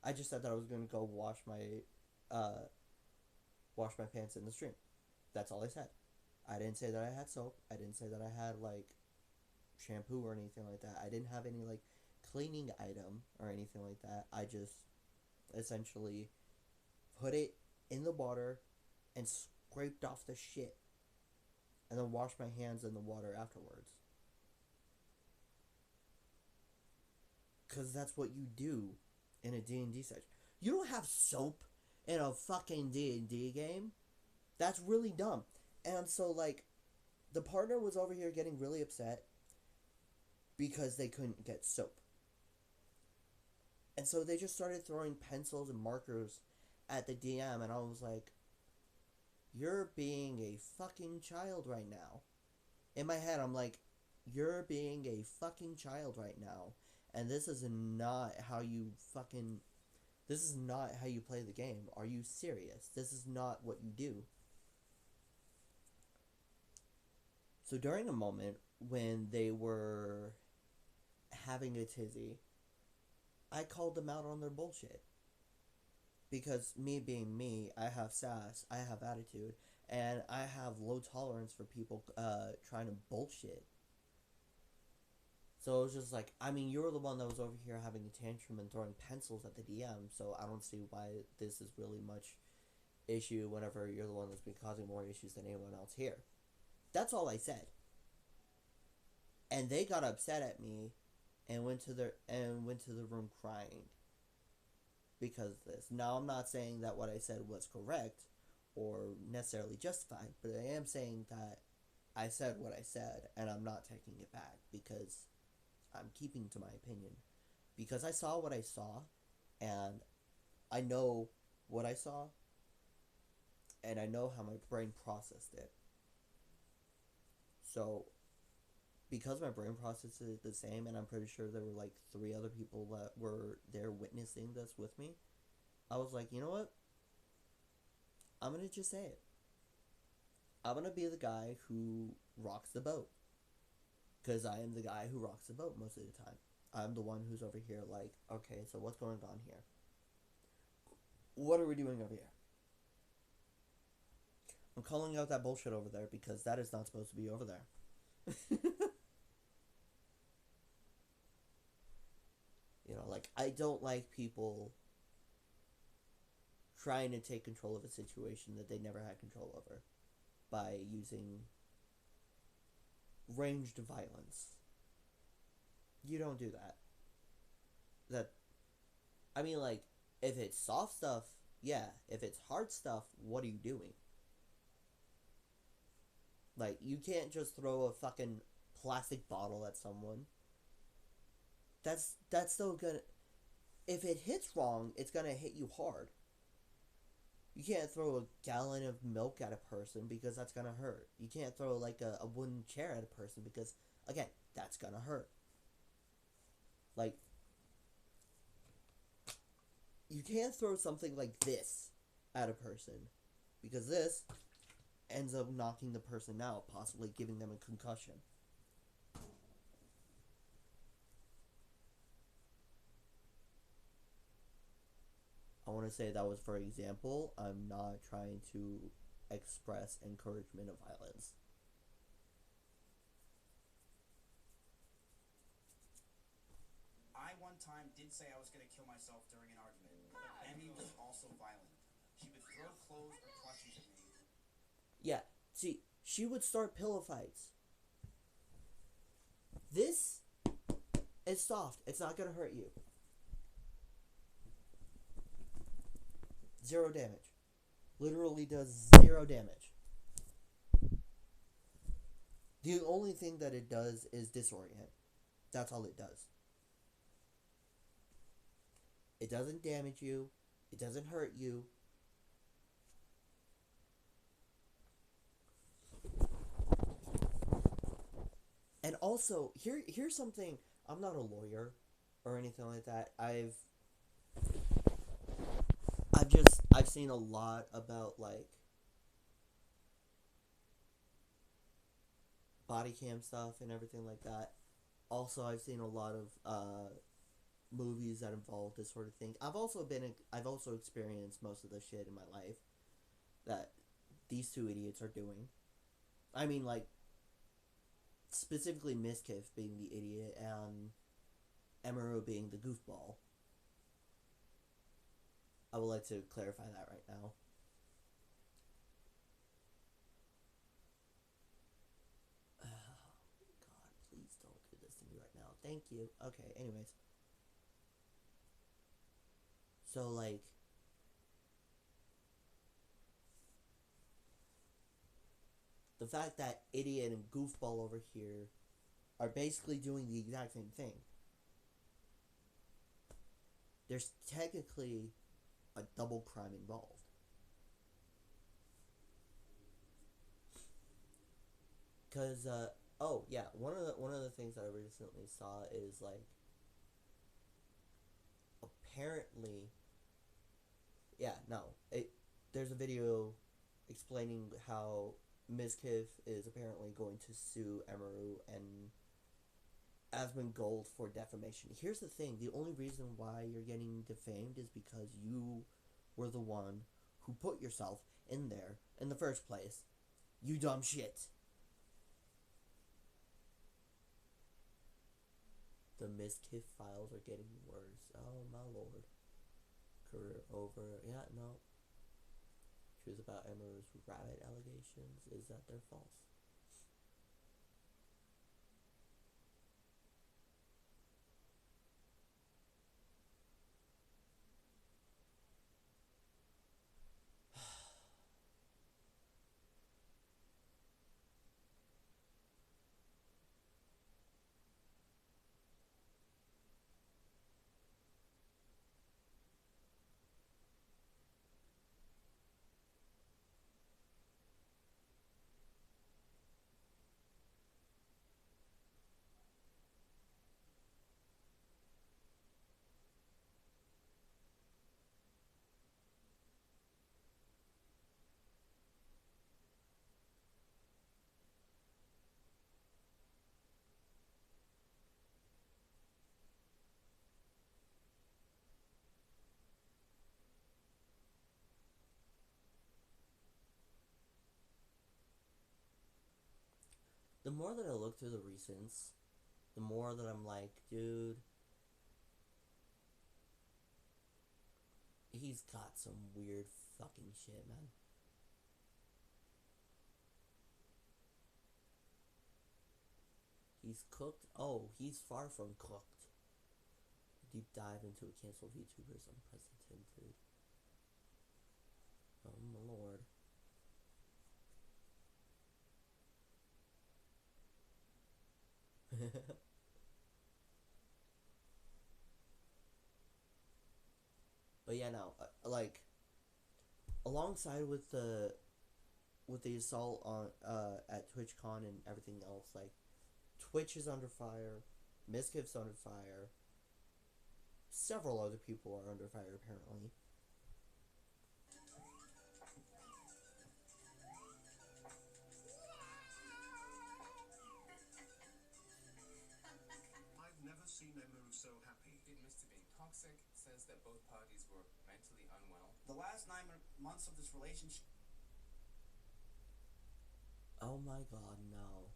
I just said that I was gonna go wash my pants in the stream. That's all I said. I didn't say that I had soap. I didn't say that I had like shampoo or anything like that. I didn't have any like cleaning item or anything like that. I just essentially put it in the water and scraped off the shit, and then washed my hands in the water afterwards. Cause that's what you do in a D&D session. You don't have soap in a fucking D&D game. That's really dumb. And so like the partner was over here getting really upset because they couldn't get soap. And so they just started throwing pencils and markers at the DM, and I was like, you're being a fucking child right now. In my head, I'm like, you're being a fucking child right now. And this is not how you fucking. This is not how you play the game. Are you serious? This is not what you do. So during a moment when they were having a tizzy, I called them out on their bullshit. Because me being me, I have sass, I have attitude, and I have low tolerance for people trying to bullshit. So it was just like, I mean, you're the one that was over here having a tantrum and throwing pencils at the DM, so I don't see why this is really much issue whenever you're the one that's been causing more issues than anyone else here. That's all I said. And they got upset at me and went to the room crying because of this. Now I'm not saying that what I said was correct or necessarily justified, but I am saying that I said what I said and I'm not taking it back because I'm keeping to my opinion. Because I saw what I saw and I know what I saw and I know how my brain processed it. So because my brain processed it the same, and I'm pretty sure there were like 3 other people that were there witnessing this with me, I was like, you know what? I'm gonna just say it. I'm gonna be the guy who rocks the boat. Because I am the guy who rocks the boat most of the time. I'm the one who's over here like, okay, so what's going on here? What are we doing over here? I'm calling out that bullshit over there because that is not supposed to be over there. You know, like, I don't like people trying to take control of a situation that they never had control over by using ranged violence. You don't do that. I mean, like, if it's soft stuff, yeah. If it's hard stuff, what are you doing? Like, you can't just throw a fucking plastic bottle at someone. That's still gonna... If it hits wrong, it's gonna hit you hard. You can't throw a gallon of milk at a person because that's gonna hurt. You can't throw, like, a wooden chair at a person because, again, that's gonna hurt. Like, you can't throw something like this at a person because this ends up knocking the person out, possibly giving them a concussion. I want to say that was for example. I'm not trying to express encouragement of violence. I one time did say I was going to kill myself during an argument, but Emmy was also violent. She would throw clothes or plushies at me. Yeah, see, she would start pillow fights. This is soft. It's not gonna hurt you. 0 damage. Literally does 0 damage. The only thing that it does is disorient. That's all it does. It doesn't damage you. It doesn't hurt you. And also, here's something. I'm not a lawyer or anything like that. I've seen a lot about, like, body cam stuff and everything like that. Also, I've seen a lot of movies that involve this sort of thing. I've also experienced most of the shit in my life that these 2 idiots are doing. I mean, like, specifically Mizkif being the idiot and Emiru being the goofball. I would like to clarify that right now. God, please don't do this to me right now. Thank you. Okay, anyways. So, like, the fact that idiot and goofball over here are basically doing the exact same thing. There's technically a double crime involved. Cause oh yeah, one of the things that I recently saw is, like, apparently, yeah, no, there's a video explaining how Mizkif is apparently going to sue Emiru and Asmongold for defamation. Here's the thing: the only reason why you're getting defamed is because you were the one who put yourself in there in the first place. You dumb shit. The Mizkif files are getting worse. Oh my lord. Career over. Yeah, no. Truth about Emiru's rabbit allegations is that they're false. The more that I look through the recents, the more that I'm like, dude, he's got some weird fucking shit, man. He's cooked. Oh, he's far from cooked. Deep dive into a canceled VTuber's unprecedented. Oh my lord. But yeah, no, like alongside with the assault on at TwitchCon and everything else, like Twitch is under fire, Mizkif's under fire, several other people are under fire apparently. I've never seen Emiru so happy. He admits to being toxic, says that both parties were mentally unwell. The last 9 months of this relationship, Oh my god, no.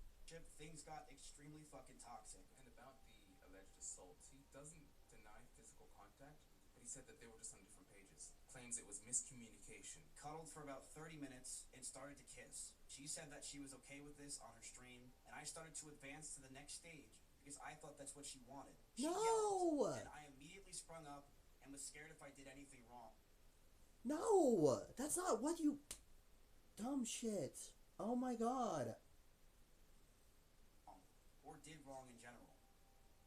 things got extremely fucking toxic. And about the alleged assault, he doesn't deny physical contact, but he said that they were just on different pages. Claims it was miscommunication. Cuddled for about 30 minutes and started to kiss. She said that she was okay with this on her stream, and I started to advance to the next stage because I thought that's what she wanted. She No! yelled, and I immediately sprung up and was scared if I did anything wrong. No! That's not what you... Dumb shit. Oh my god. Or did wrong in general.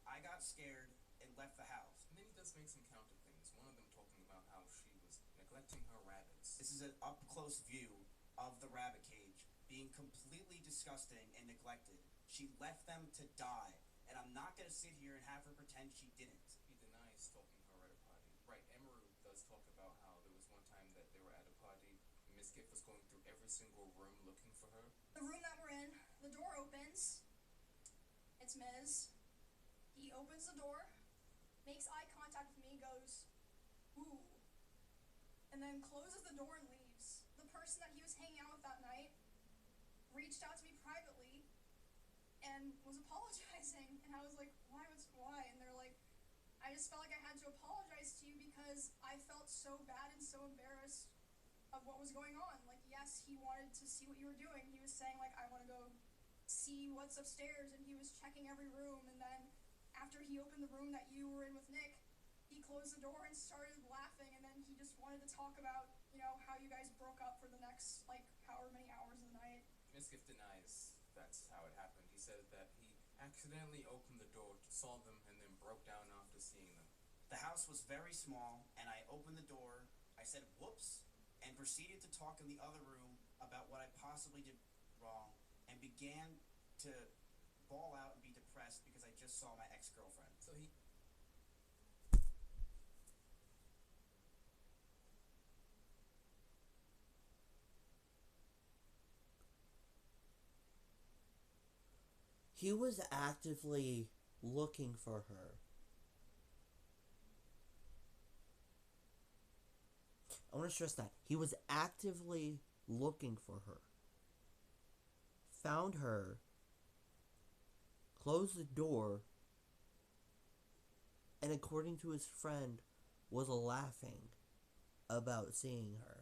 I got scared and left the house. And then he does make some counter things. One of them talking about how she was neglecting her rabbits. This is an up-close view of the rabbit cage being completely disgusting and neglected. She left them to die, and I'm not going to sit here and have her pretend she didn't. He denies stalking her at a party. Right, Emiru does talk about how there was one time that they were at a party. Mizkif was going through every single room looking for her. The room that we're in, the door opens. It's Miz. He opens the door, makes eye contact with me, goes, ooh, and then closes the door and leaves. The person that he was hanging out with that night reached out to me privately and was apologizing, and I was like, why? And they're like, I just felt like I had to apologize to you because I felt so bad and so embarrassed of what was going on. Like, yes, he wanted to see what you were doing. He was saying, like, I want to go see what's upstairs, and he was checking every room, and then after he opened the room that you were in with Nick, he closed the door and started laughing, and then he just wanted to talk about, you know, how you guys broke up for the next, like, however many hours of the night. Mizkif denies that's how it happened. He said that he accidentally opened the door, saw them, and then broke down after seeing them. The house was very small, and I opened the door, I said whoops, and proceeded to talk in the other room about what I possibly did wrong, and began to bawl out and be depressed because I just saw my ex-girlfriend. So he... He was actively looking for her. I want to stress that. He was actively looking for her. Found her. Closed the door. And according to his friend, was laughing about seeing her.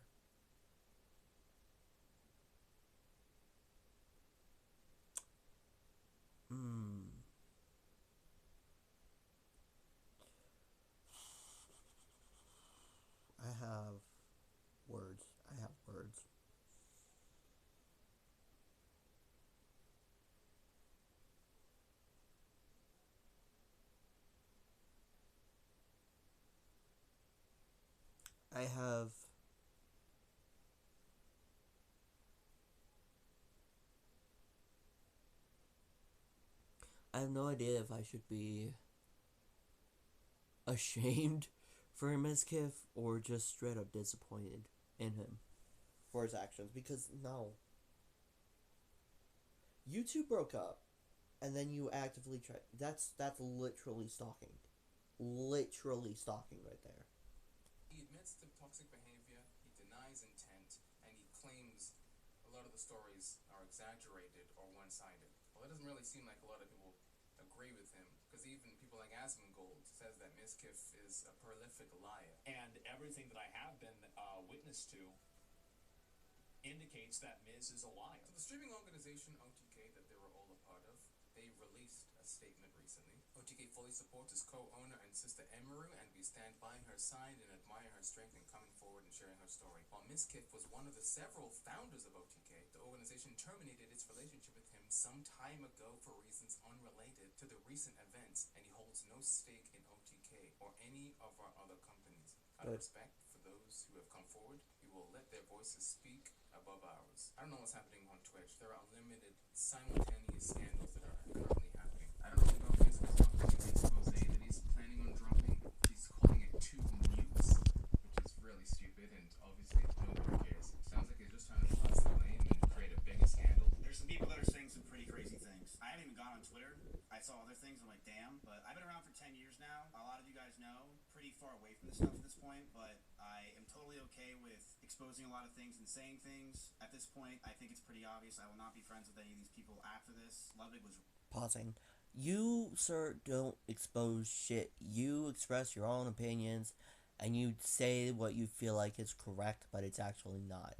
I have words. I have words. I have no idea if I should be ashamed for Mizkif or just straight up disappointed in him for his actions, because no. You two broke up and then you actively try. That's literally stalking. Literally stalking right there. He admits to toxic behavior, he denies intent, and he claims a lot of the stories are exaggerated or one-sided. Well, it doesn't really seem like a lot of people agree with him, because even people like Asmongold says that Mizkif is a prolific liar. And everything that I have been witness to indicates that Miz is a liar. So the streaming organization OTK that they were all a part of, they released a statement recently. OTK fully supports his co-owner and sister Emiru, and we stand by her side and admire her strength in coming forward and sharing her story. While Mizkif was one of the several founders of OTK, the organization terminated its relationship with him some time ago for reasons unrelated to the recent events, and he holds no stake in OTK or any of our other companies. Out of respect for those who have come forward, we will let their voices speak above ours. I don't know what's happening on Twitch. There are unlimited simultaneous scandals that are currently happening. I don't know about Mizkif's upcoming expose that he's planning on dropping. He's calling it 2 nukes, which is really stupid, and obviously nobody cares. Sounds like he's just trying to pass the blame and create a bigger scandal. There's some people that are saying some pretty crazy things. I haven't even gone on Twitter. I saw other things. I'm like, damn. But I've been around for 10 years now. A lot of you guys know, pretty far away from this stuff at this point. But I am totally okay with exposing a lot of things and saying things. At this point, I think it's pretty obvious. I will not be friends with any of these people after this. Ludwig was Pausing. You, sir, don't expose shit. You express your own opinions and you say what you feel like is correct, but it's actually not.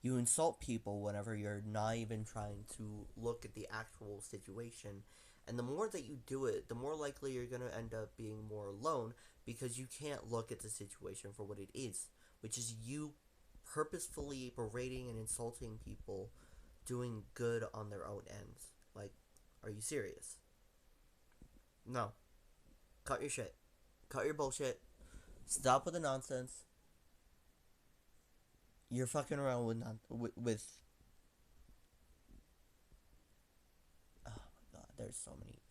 You insult people whenever you're not even trying to look at the actual situation. And the more that you do it, the more likely you're going to end up being more alone, because you can't look at the situation for what it is, which is you purposefully berating and insulting people doing good on their own ends. Like, are you serious? No. Cut your shit. Cut your bullshit. Stop with the nonsense. You're fucking around with oh my god, there's so many.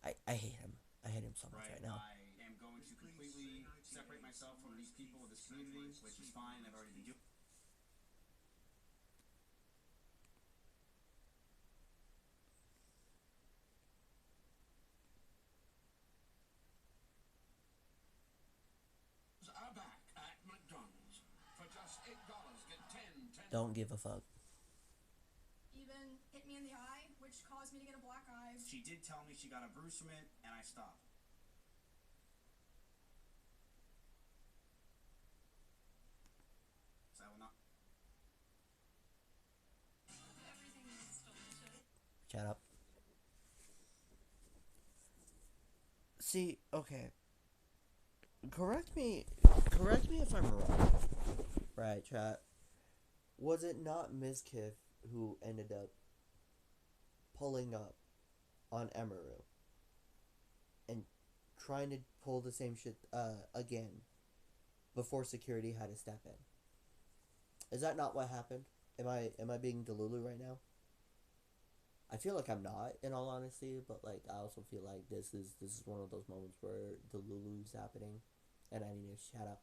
I hate him. I hate him so much right now. I am going to completely separate myself from these people of this community, which is fine. I've already been doing. Are back at McDonald's. For just $8, get 10. Don't give a fuck. Even hit me in the eye, which caused me to get a black eye. She did tell me she got a bruise from it, and I stopped. So I will not. Everything is delicious. Shut up. See, okay. Correct me if I'm wrong. Right, chat. Was it not Mizkif who ended up pulling up on Emiru and trying to pull the same shit again before security had to step in? Is that not what happened? Am I being Delulu right now? I feel like I'm not, in all honesty, but like I also feel like this is one of those moments where Delulu's happening, and I need to shut up.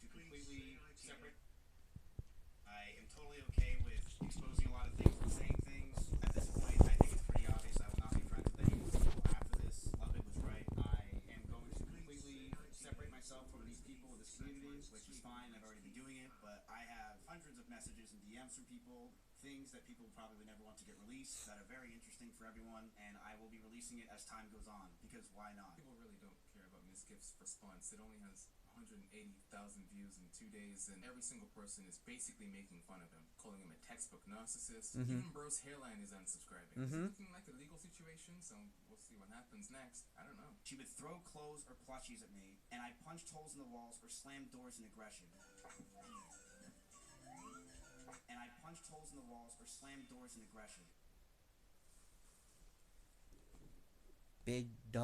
Completely separate. I am totally okay with exposing a lot of things and saying things. At this point, I think it's pretty obvious I will not be friends that people probably would never want to get released that are very interesting for everyone, and I will be releasing it as time goes on, because why not? People really don't care about Mizkif's response. It only has 180,000 views in 2 days, and every single person is basically making fun of him, calling him a textbook narcissist. Even Bro's hairline is unsubscribing. It's looking like a legal situation, so we'll see what happens next. I don't know. She would throw clothes or plushies at me, and I punched holes in the walls or slammed doors in aggression. And I punched holes in the walls or slammed doors in aggression. Big dumb.